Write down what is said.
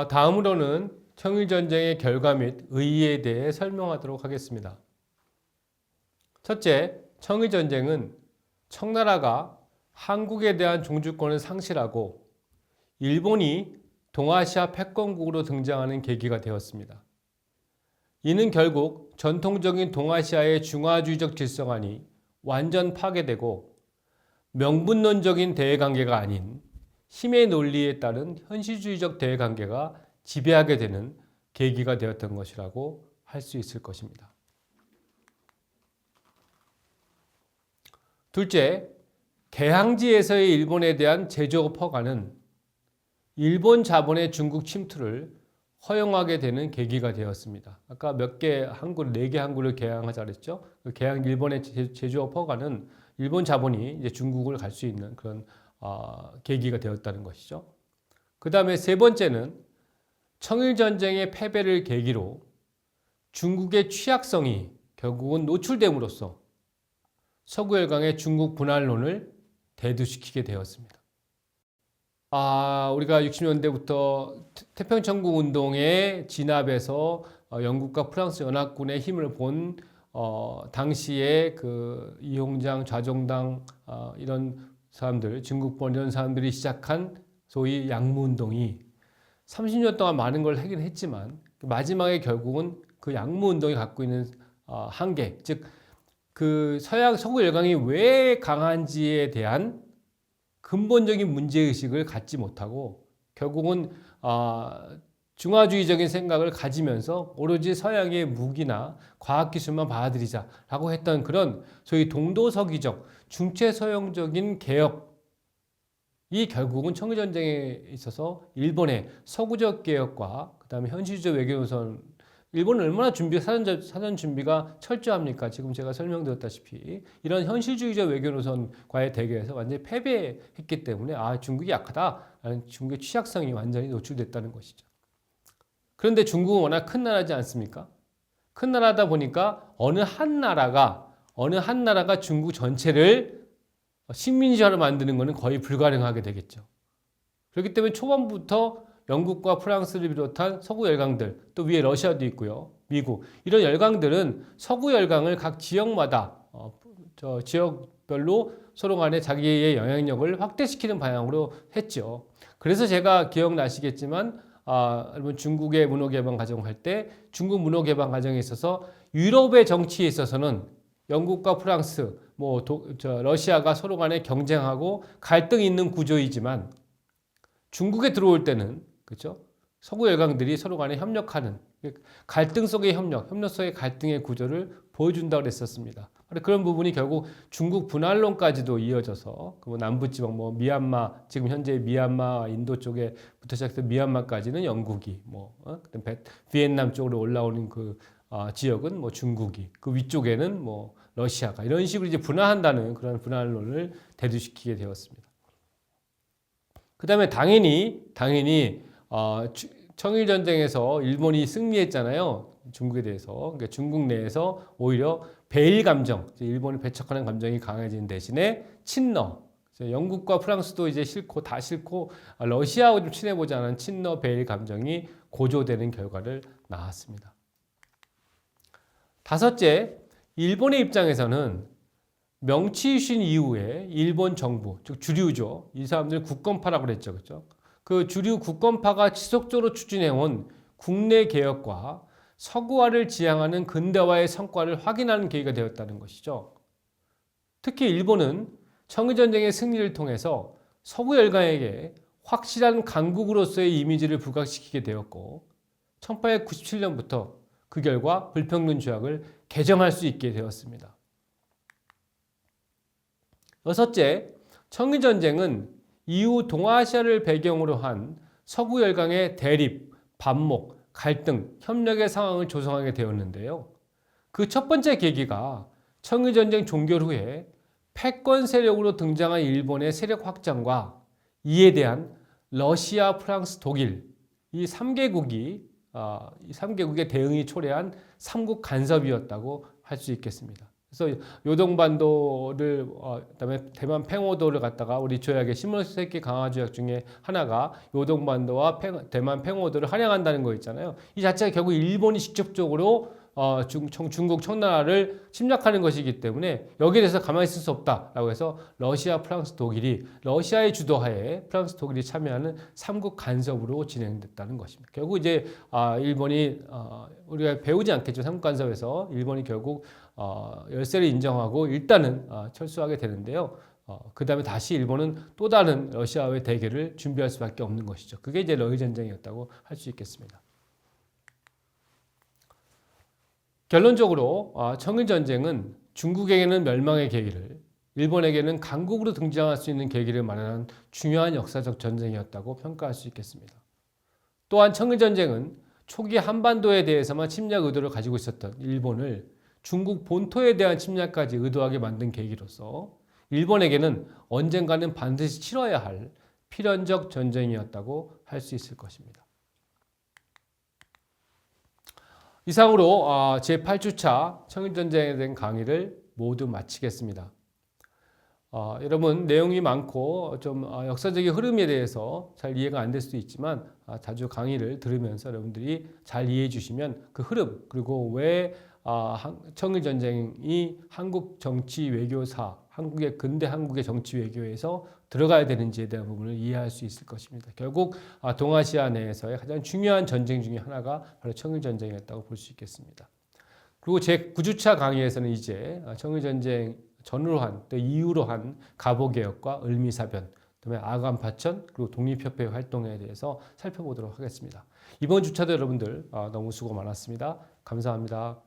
다음으로는 청일전쟁의 결과 및 의의에 대해 설명하도록 하겠습니다. 첫째, 청일전쟁은 청나라가 한국에 대한 종주권을 상실하고 일본이 동아시아 패권국으로 등장하는 계기가 되었습니다. 이는 결국 전통적인 동아시아의 중화주의적 질서관이 완전 파괴되고 명분론적인 대외관계가 아닌 힘의 논리에 따른 현실주의적 대외관계가 지배하게 되는 계기가 되었던 것이라고 할 수 있을 것입니다. 둘째, 개항지에서의 일본에 대한 제조업 허가는 일본 자본의 중국 침투를 허용하게 되는 계기가 되었습니다. 아까 몇 개 항구, 4개 항구를 개항하자 그랬죠. 그 개항 일본의 제조업 허가는 일본 자본이 이제 중국을 갈 수 있는 그런 계기가 되었다는 것이죠. 그 다음에 세 번째는 청일전쟁의 패배를 계기로 중국의 취약성이 결국은 노출됨으로써 서구열강의 중국 분할론을 대두시키게 되었습니다. 우리가 60년대부터 태평천국 운동에 진압해서 영국과 프랑스 연합군의 힘을 본 당시에 그 이홍장, 좌정당 이런 사람들, 진국본 이런 사람들이 시작한 소위 양무운동이 30년 동안 많은 걸 하긴 했지만 마지막에 결국은 그 양무운동이 갖고 있는 한계, 즉 그 서구 열강이 왜 강한지에 대한 근본적인 문제의식을 갖지 못하고 결국은 중화주의적인 생각을 가지면서 오로지 서양의 무기나 과학기술만 받아들이자라고 했던 그런 소위 동도서기적 중체서용적인 개혁이 결국은 청일전쟁에 있어서 일본의 서구적 개혁과 그 다음에 현실주의 외교노선, 일본은 얼마나 사전 준비가 철저합니까? 지금 제가 설명드렸다시피 이런 현실주의적 외교노선과의 대결에서 완전히 패배했기 때문에 중국이 약하다라는 중국의 취약성이 완전히 노출됐다는 것이죠. 그런데 중국은 워낙 큰 나라지 않습니까? 큰 나라다 보니까 어느 한 나라가 중국 전체를 식민지화로 만드는 것은 거의 불가능하게 되겠죠. 그렇기 때문에 초반부터 영국과 프랑스를 비롯한 서구 열강들, 또 위에 러시아도 있고요, 미국, 이런 열강들은 서구 열강을 각 지역마다 지역별로 서로 간에 자기의 영향력을 확대시키는 방향으로 했죠. 그래서 제가 기억나시겠지만 여러분 중국의 문호개방 과정을 할 때 중국 문호개방 과정에 있어서 유럽의 정치에 있어서는 영국과 프랑스, 러시아가 서로 간에 경쟁하고 갈등이 있는 구조이지만 중국에 들어올 때는 그렇죠? 서구 열강들이 서로 간에 협력하는 갈등 속의 협력 속의 갈등의 구조를 보여준다고 그랬었습니다. 그런 부분이 결국 중국 분할론까지도 이어져서 남부지방 미얀마, 지금 현재 미얀마 인도 쪽에부터 시작해서 미얀마까지는 영국이 비엔남 쪽으로 올라오는 그 지역은 중국이, 그 위쪽에는 러시아가, 이런 식으로 이제 분화한다는 그런 분할론을 대두시키게 되었습니다. 그 다음에 당연히 청일전쟁에서 일본이 승리했잖아요. 중국에 대해서. 그러니까 중국 내에서 오히려 배일 감정, 일본을 배척하는 감정이 강해진 대신에 친러, 영국과 프랑스도 이제 다 싫고 러시아하고 좀 친해보자는 친러 배일 감정이 고조되는 결과를 낳았습니다. 다섯째, 일본의 입장에서는 명치유신 이후에 일본 정부, 즉 주류죠. 이 사람들 국권파라고 그랬죠. 그렇죠? 그 주류 국권파가 지속적으로 추진해온 국내 개혁과 서구화를 지향하는 근대화의 성과를 확인하는 계기가 되었다는 것이죠. 특히 일본은 청일전쟁의 승리를 통해서 서구 열강에게 확실한 강국으로서의 이미지를 부각시키게 되었고 1897년부터 그 결과 불평등 조약을 개정할 수 있게 되었습니다. 여섯째, 청일전쟁은 이후 동아시아를 배경으로 한 서구 열강의 대립, 반목, 갈등, 협력의 상황을 조성하게 되었는데요. 그 첫 번째 계기가 청일전쟁 종결 후에 패권 세력으로 등장한 일본의 세력 확장과 이에 대한 러시아, 프랑스, 독일 이 3개국의 대응이 초래한 삼국 간섭이었다고 할 수 있겠습니다. 그래서 요동반도를 그다음에 대만 팽오도를 갖다가 우리 조약의 15세기 강화 조약 중에 하나가 요동반도와 대만 팽오도를 할양한다는 거 있잖아요. 이 자체가 결국 일본이 직접적으로 중국 청나라를 침략하는 것이기 때문에 여기에 대해서 가만히 있을 수 없다라고 해서 러시아, 프랑스, 독일이 러시아의 주도하에 프랑스, 독일이 참여하는 삼국 간섭으로 진행됐다는 것입니다. 결국 이제 일본이 우리가 배우지 않겠죠. 삼국 간섭에서 일본이 결국 열세를 인정하고 일단은 철수하게 되는데요. 그 다음에 다시 일본은 또 다른 러시아와의 대결을 준비할 수밖에 없는 것이죠. 그게 이제 러일 전쟁이었다고 할 수 있겠습니다. 결론적으로 청일 전쟁은 중국에게는 멸망의 계기를, 일본에게는 강국으로 등장할 수 있는 계기를 마련한 중요한 역사적 전쟁이었다고 평가할 수 있겠습니다. 또한 청일 전쟁은 초기 한반도에 대해서만 침략 의도를 가지고 있었던 일본을 중국 본토에 대한 침략까지 의도하게 만든 계기로서 일본에게는 언젠가는 반드시 치러야 할 필연적 전쟁이었다고 할 수 있을 것입니다. 이상으로 제8주차 청일전쟁에 대한 강의를 모두 마치겠습니다. 여러분 내용이 많고 좀 역사적인 흐름에 대해서 잘 이해가 안 될 수도 있지만 자주 강의를 들으면서 여러분들이 잘 이해해 주시면 그 흐름 그리고 왜 청일전쟁이 한국 정치 외교사, 근대 한국의 정치 외교에서 들어가야 되는지에 대한 부분을 이해할 수 있을 것입니다. 결국 동아시아 내에서의 가장 중요한 전쟁 중에 하나가 바로 청일전쟁이었다고 볼 수 있겠습니다. 그리고 제 9주차 강의에서는 이제 청일전쟁 전후로 한, 또 이후로 한 갑오개혁과 을미사변, 그다음에 아간파천, 그리고 독립협회 활동에 대해서 살펴보도록 하겠습니다. 이번 주차도 여러분들 너무 수고 많았습니다. 감사합니다.